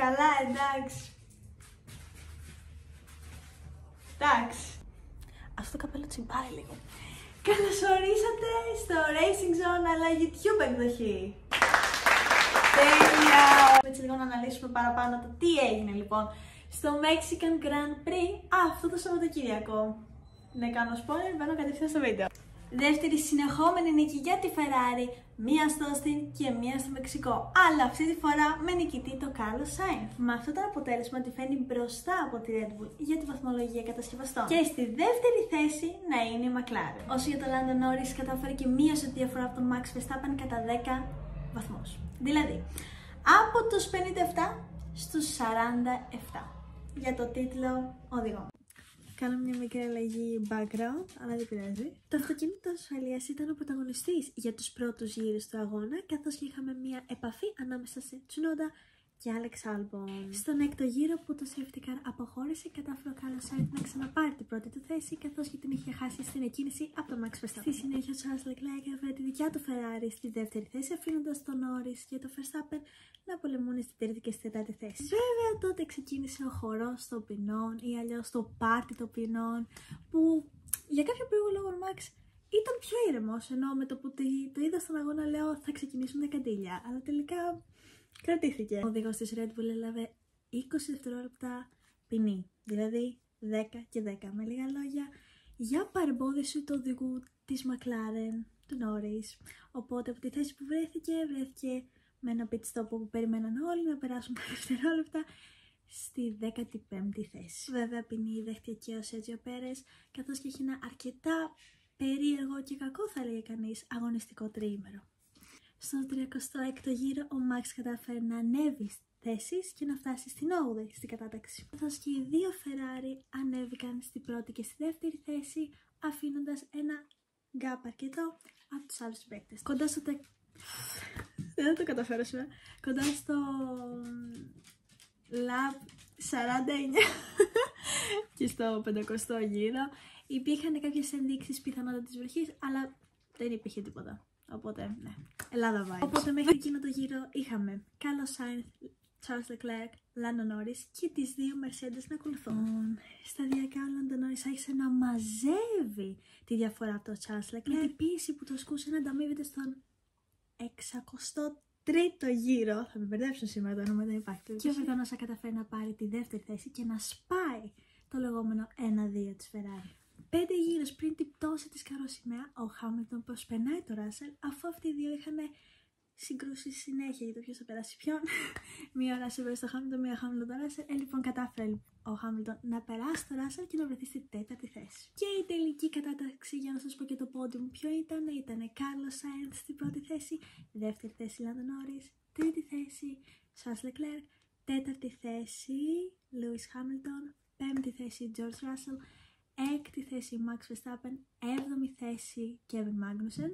Καλά, εντάξει. Εντάξει. Αυτό το καπέλο τσιμπάει λίγο. Καλωσορίσατε στο Racing Zone, αλλά YouTube εκδοχή. Τέλεια! Έτσι λίγο να αναλύσουμε παραπάνω το τι έγινε λοιπόν στο Mexican Grand Prix αυτό το Σαββατοκύριακο. Δεν κάνω spoiler, μπαίνω κατευθείαν στο βίντεο. Δεύτερη συνεχόμενη νίκη για τη Ferrari, μία στο Austin και μία στο Μεξικό. Αλλά αυτή τη φορά με νικητή το Carlos Sainz. Με αυτό το αποτέλεσμα τη φαίνει μπροστά από τη Red Bull για τη βαθμολογία κατασκευαστών. Και στη δεύτερη θέση να είναι η McLaren. Όσο για το Lando Norris κατάφερε και μείωσε τη διαφορά από τον Max Verstappen κατά 10 βαθμούς. Δηλαδή, από τους 57 στους 47 για το τίτλο οδηγών. Κάνω μια μικρή αλλαγή background, αλλά δεν πειράζει. Το αυτοκίνητο ασφαλείας ήταν ο πρωταγωνιστής για τους πρώτους γύρους του αγώνα, καθώς και είχαμε μια επαφή ανάμεσα σε Tsunoda και Alex Albon. Στον έκτο γύρο που το safety car αποχώρησε, κατάφερε ο Carlos Sainz να ξαναπάρει την πρώτη του θέση, καθώς και την είχε χάσει στην εκκίνηση από τον Max Verstappen. Στη συνέχεια, ο Charles Leclerc έφερε τη δικιά του Ferrari στη δεύτερη θέση, αφήνοντας τον Norris και τον Verstappen να πολεμούν στην τρίτη και στη τέταρτη θέση. Βέβαια, τότε ξεκίνησε ο χορός των ποινών ή αλλιώς το πάρτι των ποινών, που για κάποιο περίεργο λόγο ο Max ήταν πιο ήρεμος, ενώ με το που το είδα στον αγώνα λέω θα ξεκινήσουμε τα καντήλια, αλλά τελικά κρατήθηκε. Ο οδηγός της Red Bull έλαβε 20 δευτερόλεπτα ποινή, δηλαδή 10 και 10. Με λίγα λόγια, για παρεμπόδιση του οδηγού της McLaren, του Norris. Οπότε από τη θέση που βρέθηκε με ένα pit stop που περιμέναν όλοι να περάσουν τα δευτερόλεπτα στη 15η θέση. Βέβαια, ποινή δέχτηκε και ο Σέρτζιο Πέρες, καθώς και έχει ένα αρκετά περίεργο και κακό, θα λέγε κανείς, αγωνιστικό τριήμερο. Στο 36ο γύρο, ο Max κατάφερε να ανέβει θέσεις και να φτάσει στην 8η στην κατάταξη. Καθώς και οι δύο Ferrari ανέβηκαν στην πρώτη και στη δεύτερη θέση, αφήνοντας ένα gap αρκετό από τους άλλους παίκτες. Κοντά στο δεν θα το καταφέρω σήμερα. Κοντά στο lap 49 και στο 500ο γύρο υπήρχαν κάποιες ενδείξεις πιθανότητα της βροχής, αλλά δεν υπήρχε τίποτα. Οπότε, ναι, Ελλάδα vibes. Οπότε μέχρι εκείνο το γύρο είχαμε Carlos Sainz, Charles Leclerc, Lando Norris και τις δύο Mercedes να ακολουθούν. Σταδιακά ο Lando Norris άρχισε να μαζεύει τη διαφορά από το Charles Leclerc, με την πίεση που το ασκούσε να ανταμείβεται στον 63ο γύρο. Θα με μπερδέψουν σήμερα το όνομα, δεν υπάρχει. Και ο Βρετανός θα καταφέρει να πάρει τη δεύτερη θέση και να σπάει το λεγόμενο 1-2 της Ferrari. 5 γύρους πριν την πτώση της καροσημαία, ο Χάμιλτον προσπερνάει το Ράσελ, αφού αυτοί οι δύο είχαν συγκρούσει συνέχεια για το ποιος θα περάσει ποιον. Μία ο Ράσελ πέρασε το Χάμιλτον, μία ο Χάμιλτον το Ράσελ. Λοιπόν, κατάφερε ο Χάμιλτον να περάσει το Ράσελ και να βρεθεί στη τέταρτη θέση. Και η τελική κατάταξη, για να σας πω και το πόντιουμ, ποιο ήταν? Ήταν Carlos Sainz στην πρώτη θέση, δεύτερη θέση Lando Norris, τρίτη θέση Charles Leclerc, τέταρτη θέση Lewis Hamilton, πέμπτη θέση George Russell, έκτη θέση Max Verstappen, 7η θέση Kevin Magnussen.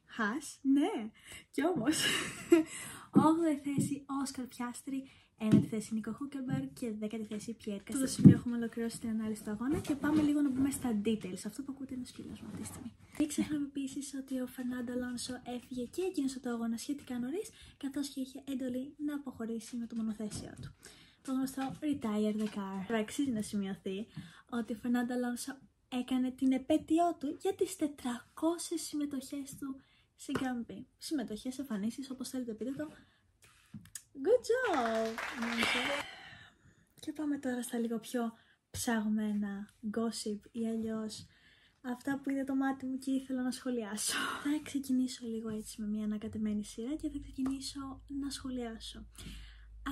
Χας, ναι, κι όμως. 8η θέση Oscar Piastri, 9η θέση Nico Hülkenberg και 10η θέση Pierre Gasly. Σε αυτό το σημείο έχουμε ολοκληρώσει την ανάλυση του αγώνα και πάμε λίγο να μπούμε στα details. Αυτό που ακούτε είναι ο σκύλος μου αυτή τη στιγμή. Μην ξεχνάμε επίσης ότι ο Fernando Alonso έφυγε και εκείνος από το αγώνα σχετικά νωρίς, καθώς και είχε εντολή να αποχωρήσει με το μονοθέσιο του. Το γνωστό Retire the Car. Τώρα αξίζει να σημειωθεί ότι ο Fernando Alonso έκανε την επέτειό του για τις 400 συμμετοχές του σε Grand Prix. Συμμετοχές, εμφανίσεις, όπως θέλετε πείτε το. Good job! Και πάμε τώρα στα λίγο πιο ψαγμένα gossip ή αλλιώς αυτά που είδε το μάτι μου και ήθελα να σχολιάσω. Θα ξεκινήσω λίγο έτσι με μια ανακατεμένη σειρά και θα ξεκινήσω να σχολιάσω.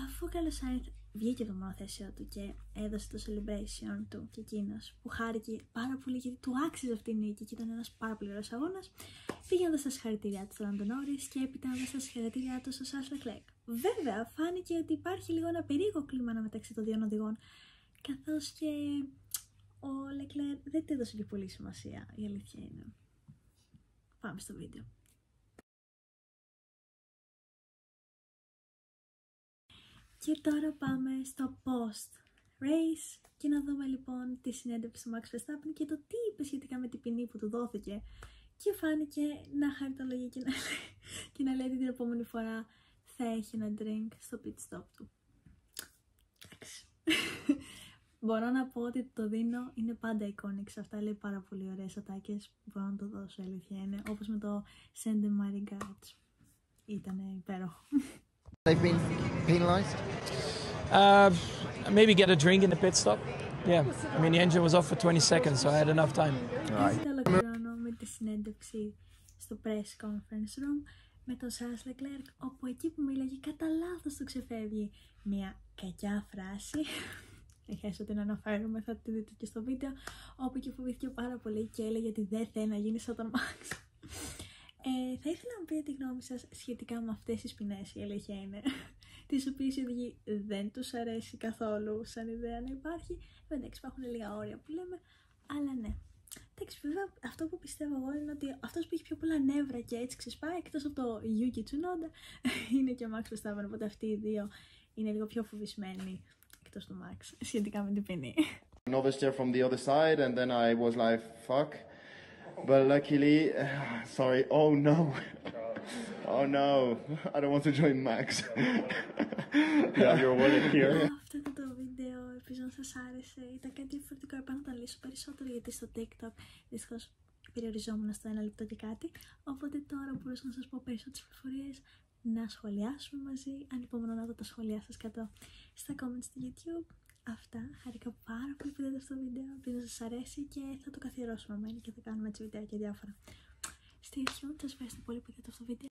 Αφού ο Carlos Sainz βγήκε το μονοθέσιο του και έδωσε το celebration του και εκείνος που χάρηκε πάρα πολύ γιατί του άξιζε αυτή η νίκη και ήταν ένας πάρα πολύ ωραίος αγώνας, πήγε να δώσει τα συγχαρητήριά του στον Lando Norris και έπειτα να δώσει τα συγχαρητήριά του στο Charles Leclerc. Βέβαια, φάνηκε ότι υπάρχει λίγο ένα περίεργο κλίμα μεταξύ των δύο οδηγών, καθώς και ο Leclerc δεν του έδωσε και πολύ σημασία, η αλήθεια είναι. Πάμε στο βίντεο. Και τώρα πάμε στο post-race και να δούμε λοιπόν τη συνέντευξη του Max Verstappen και το τι είπε σχετικά με την ποινή που του δόθηκε. Και φάνηκε να χαριτολογεί και να λέει ότι την επόμενη φορά θα έχει ένα drink στο pit stop του. Μπορώ να πω ότι το δίνω, είναι πάντα iconic. Σε αυτά λέει πάρα πολύ ωραίες ατάκες. Μπορώ να το δώσω, αλήθεια είναι. Όπως με το Send them my regards. Ήτανε υπέροχο. They've been penalised? Maybe get a drink in the pit stop. Yeah, I mean the engine was off for 20 seconds, so I had enough time. Έτσι ολοκληρώνω με τη συνέντευξη στο press conference room με τον Charles Leclerc, όπου εκεί που μίλαγε κατά λάθος του ξεφεύγει μια κακιά φράση. Έχασα την αναφέρουμε, θα τη δείτε και στο βίντεο, όπου και φοβήθηκε πάρα πολύ και έλεγε ότι δεν θέλει να γίνει σαν τον Max. Θα ήθελα να μου πείτε τη γνώμη σας σχετικά με αυτές τις ποινές, η αλήθεια είναι, τις οποίες οι οδηγοί δεν τους αρέσει καθόλου σαν ιδέα να υπάρχει. Εντάξει, υπάρχουν λίγα όρια που λέμε, αλλά ναι. Εντάξει, βέβαια, αυτό που πιστεύω εγώ είναι ότι αυτός που έχει πιο πολλά νεύρα και έτσι ξεσπάει, εκτός από το Yuki Tsunoda, είναι και ο Max Verstappen, οπότε αυτοί οι δύο είναι λίγο πιο φοβισμένοι εκτός του Max σχετικά με την ποινή. Novice there from the other side, and then I was like, fuck. But luckily, sorry, oh no. Oh no, I don't want to join Max. Yeah, you're welcome here. Αυτό ήταν το βίντεο, ελπίζω να σας άρεσε. Ήταν κάτι διαφορετικό, έπρεπε να το λύσω περισσότερο γιατί στο TikTok δυστυχώς περιοριζόμουν στο 1 λεπτό και κάτι. Οπότε τώρα μπορούσα να σας πω περισσότερες πληροφορίες, να σχολιάσουμε μαζί. Ανυπομονώ να δω τα σχόλιά σας κάτω στα comments στο YouTube. Αυτά, χαρήκα πάρα πολύ που είδατε αυτό το βίντεο, ελπίζω να σας αρέσει και θα το καθιερώσουμε μένει και θα κάνουμε έτσι βιντεάκια διάφορα. Stay tuned, σας ευχαριστώ πολύ που είδατε αυτό το βίντεο.